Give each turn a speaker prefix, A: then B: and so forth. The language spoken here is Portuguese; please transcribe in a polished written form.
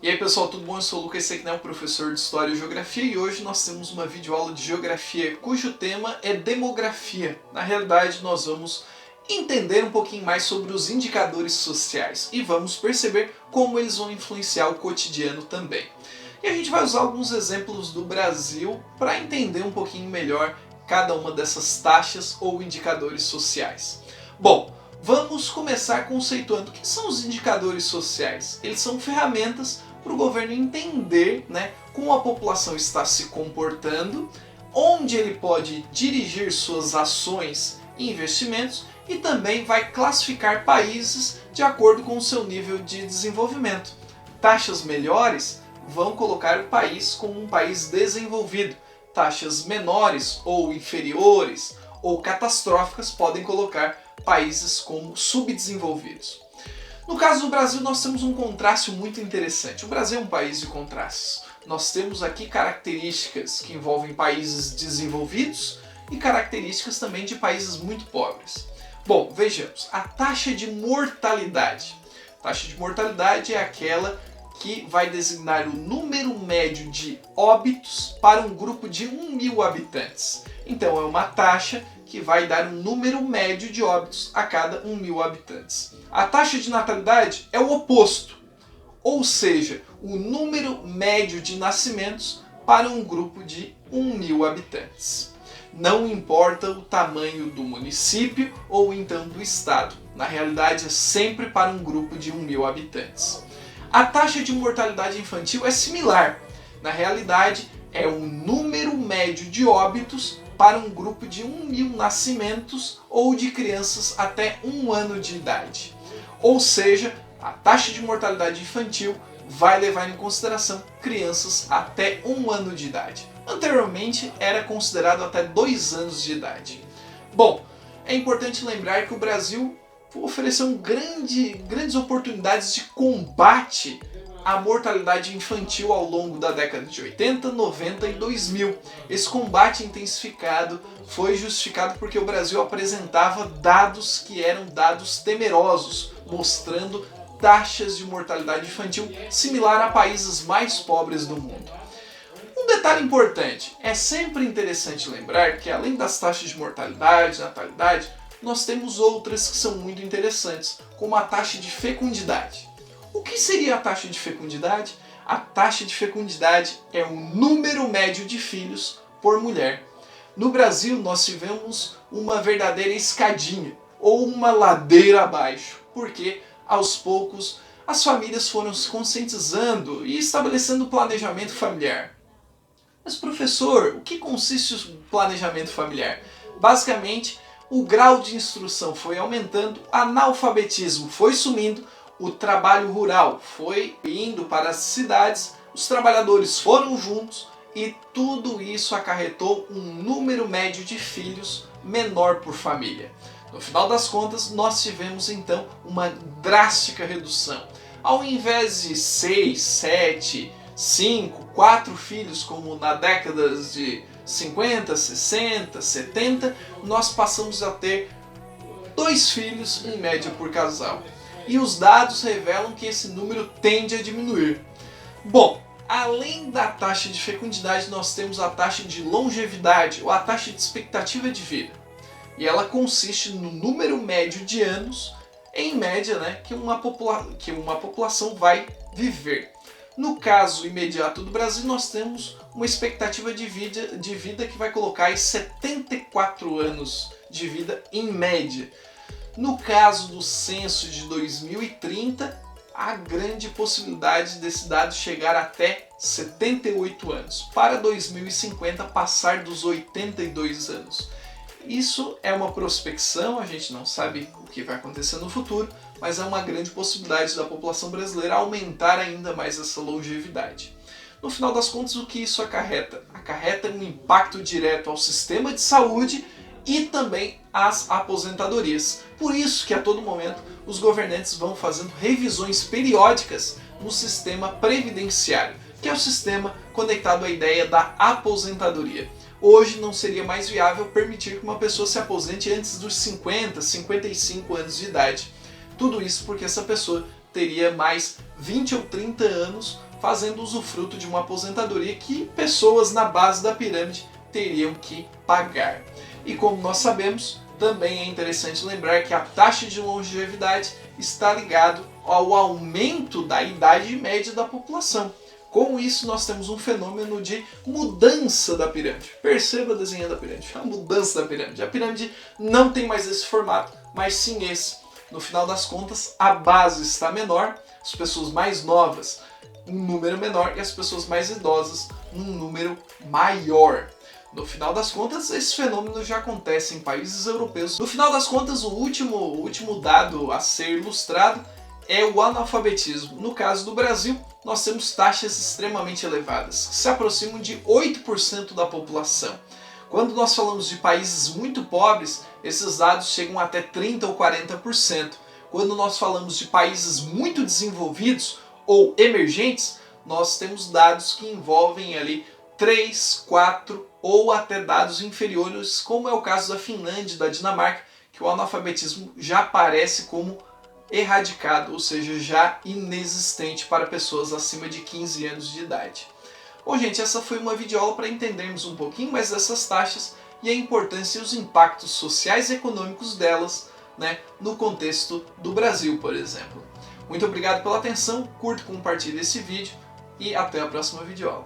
A: E aí pessoal, tudo bom? Eu sou o Lucas, esse aqui é o professor de História e Geografia e hoje nós temos uma videoaula de Geografia cujo tema é Demografia. Na realidade nós vamos entender um pouquinho mais sobre os indicadores sociais e vamos perceber como eles vão influenciar o cotidiano também. E a gente vai usar alguns exemplos do Brasil para entender um pouquinho melhor cada uma dessas taxas ou indicadores sociais. Bom, vamos começar conceituando o que são os indicadores sociais. Eles são ferramentas para o governo entender, como a população está se comportando, onde ele pode dirigir suas ações e investimentos e também vai classificar países de acordo com o seu nível de desenvolvimento. Taxas melhores vão colocar o país como um país desenvolvido. Taxas menores ou inferiores ou catastróficas podem colocar países como subdesenvolvidos. No caso do Brasil, nós temos um contraste muito interessante. O Brasil é um país de contrastes. Nós temos aqui características que envolvem países desenvolvidos e características também de países muito pobres. Bom, vejamos. A taxa de mortalidade. A taxa de mortalidade é aquela que vai designar o número médio de óbitos para um grupo de 1.000 habitantes. Então é uma taxa que vai dar um número médio de óbitos a cada 1.000 habitantes. A taxa de natalidade é o oposto, ou seja, o número médio de nascimentos para um grupo de 1.000 habitantes. Não importa o tamanho do município ou então do estado, na realidade é sempre para um grupo de 1.000 habitantes. A taxa de mortalidade infantil é similar, na realidade é o número médio de óbitos para um grupo de 1.000 nascimentos ou de crianças até 1 ano de idade. Ou seja, a taxa de mortalidade infantil vai levar em consideração crianças até 1 ano de idade. Anteriormente era considerado até 2 anos de idade. Bom, é importante lembrar que o Brasil ofereceu grandes oportunidades de combate à mortalidade infantil ao longo da década de 80, 90 e 2000. Esse combate intensificado foi justificado porque o Brasil apresentava dados que eram dados temerosos, mostrando taxas de mortalidade infantil similar a países mais pobres do mundo. Um detalhe importante, é sempre interessante lembrar que além das taxas de mortalidade, natalidade, nós temos outras que são muito interessantes, como a taxa de fecundidade. O que seria a taxa de fecundidade? A taxa de fecundidade é o número médio de filhos por mulher. No Brasil, nós tivemos uma verdadeira escadinha, ou uma ladeira abaixo, porque aos poucos as famílias foram se conscientizando e estabelecendo o planejamento familiar. Mas professor, o que consiste o planejamento familiar? Basicamente, o grau de instrução foi aumentando, o analfabetismo foi sumindo, o trabalho rural foi indo para as cidades, os trabalhadores foram juntos e tudo isso acarretou um número médio de filhos menor por família. No final das contas, nós tivemos então uma drástica redução. Ao invés de 6, 7, 5, 4 filhos como na década de 50, 60, 70, nós passamos a ter 2 filhos em média por casal. E os dados revelam que esse número tende a diminuir. Bom, além da taxa de fecundidade, nós temos a taxa de longevidade, ou a taxa de expectativa de vida. E ela consiste no número médio de anos, em média, que uma população vai viver. No caso imediato do Brasil, nós temos uma expectativa de vida que vai colocar aí 74 anos de vida em média. No caso do censo de 2030, há grande possibilidade desse dado chegar até 78 anos. Para 2050, passar dos 82 anos. Isso é uma prospecção, a gente não sabe o que vai acontecer no futuro, mas é uma grande possibilidade da população brasileira aumentar ainda mais essa longevidade. No final das contas, o que isso acarreta? Acarreta um impacto direto ao sistema de saúde e também às aposentadorias. Por isso que a todo momento os governantes vão fazendo revisões periódicas no sistema previdenciário, que é o sistema conectado à ideia da aposentadoria. Hoje não seria mais viável permitir que uma pessoa se aposente antes dos 50, 55 anos de idade. Tudo isso porque essa pessoa teria mais 20 ou 30 anos fazendo usufruto de uma aposentadoria que pessoas na base da pirâmide teriam que pagar. E como nós sabemos, também é interessante lembrar que a taxa de longevidade está ligado ao aumento da idade média da população. Com isso, nós temos um fenômeno de mudança da pirâmide. Perceba desenhando a pirâmide, a mudança da pirâmide. A pirâmide não tem mais esse formato, mas sim esse. No final das contas, a base está menor, as pessoas mais novas um número menor e as pessoas mais idosas um número maior. No final das contas, esse fenômeno já acontece em países europeus. No final das contas, o último dado a ser ilustrado é o analfabetismo. No caso do Brasil, nós temos taxas extremamente elevadas, que se aproximam de 8% da população. Quando nós falamos de países muito pobres, esses dados chegam até 30% ou 40%. Quando nós falamos de países muito desenvolvidos ou emergentes, nós temos dados que envolvem ali 3, 4 ou até dados inferiores, como é o caso da Finlândia e da Dinamarca, que o analfabetismo já aparece como erradicado, ou seja, já inexistente para pessoas acima de 15 anos de idade. Bom, gente, essa foi uma videoaula para entendermos um pouquinho mais dessas taxas e a importância e os impactos sociais e econômicos delas, né, no contexto do Brasil, por exemplo. Muito obrigado pela atenção, curta e compartilhe esse vídeo e até a próxima videoaula.